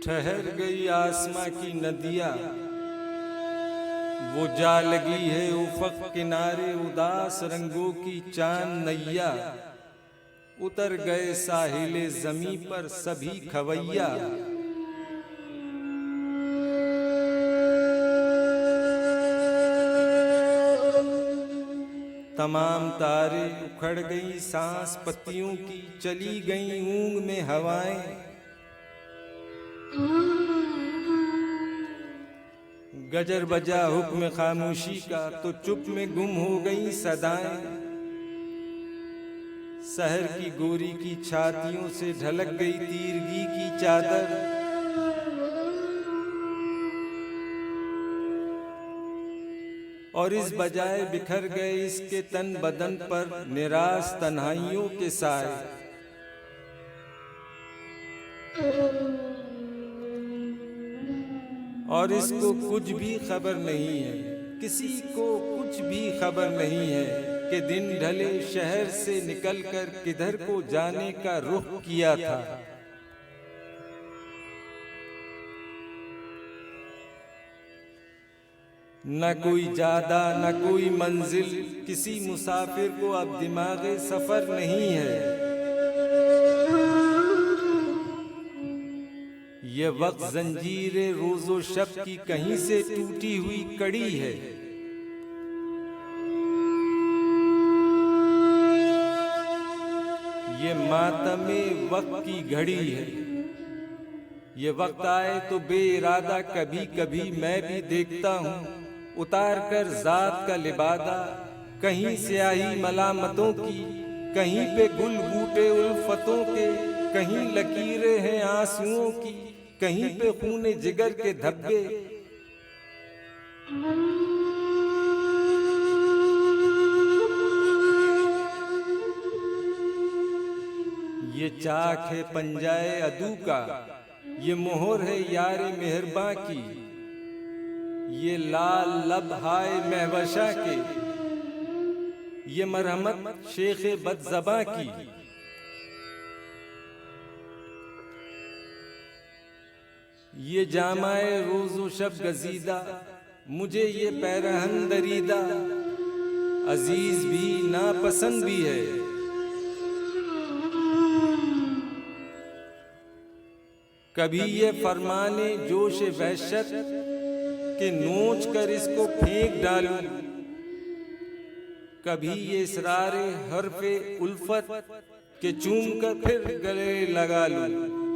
ठहर गई आसमां की नदियाँ, वो जा लगी है उफक किनारे उदास रंगों की चांद नैया। उतर गए साहिले ज़मीं पर सभी खवैया। तमाम तारे उखड़ गई सांस पत्तियों की, चली गई ऊंग में हवाएं। गजर बजा हुक्म खामोशी का, तो चुप में गुम हो गई सदाएं। शहर की गोरी की छातियों से ढलक गई तीरगी की चादर। और इस बजाय बिखर गए इसके तन बदन पर निराश तन्हाइयों के साए। और इसको कुछ भी खबर नहीं है, किसी को कुछ भी खबर नहीं है कि दिन ढले शहर से निकलकर किधर को जाने का रुख किया था। न कोई जादा न कोई मंजिल, किसी मुसाफिर को अब दिमागे सफर नहीं है। ये वक्त जंजीरे रोजो शब की कहीं से टूटी हुई कड़ी है। ये मातमे वक्त की घड़ी है। ये वक्त आए तो बेइरादा कभी कभी मैं भी देखता हूँ, उतार कर जात का लिबादा। कहीं स्याही मलामतों की, कहीं पे गुल बूटे उल्फतों के, कहीं लकीरें हैं आंसुओं की, कहीं पे खूने जिगर के धब्बे। ये चाक है पंजाए अदू का, ये मोहर है यारे मेहरबां की। ये लाल लब हाय महवशा के, ये मरहमत शेख बदज़बां की। ये जामाए रोज़ो शब गजीदा, मुझे ये पैरहन दरीदा अजीज भी नापसंद भी है। कभी ये फरमाने जोश वहशत के नोच कर इसको फेंक डालूं, कभी ये इसरारे हर्फे उल्फत के चूम कर फिर गले लगा लूं।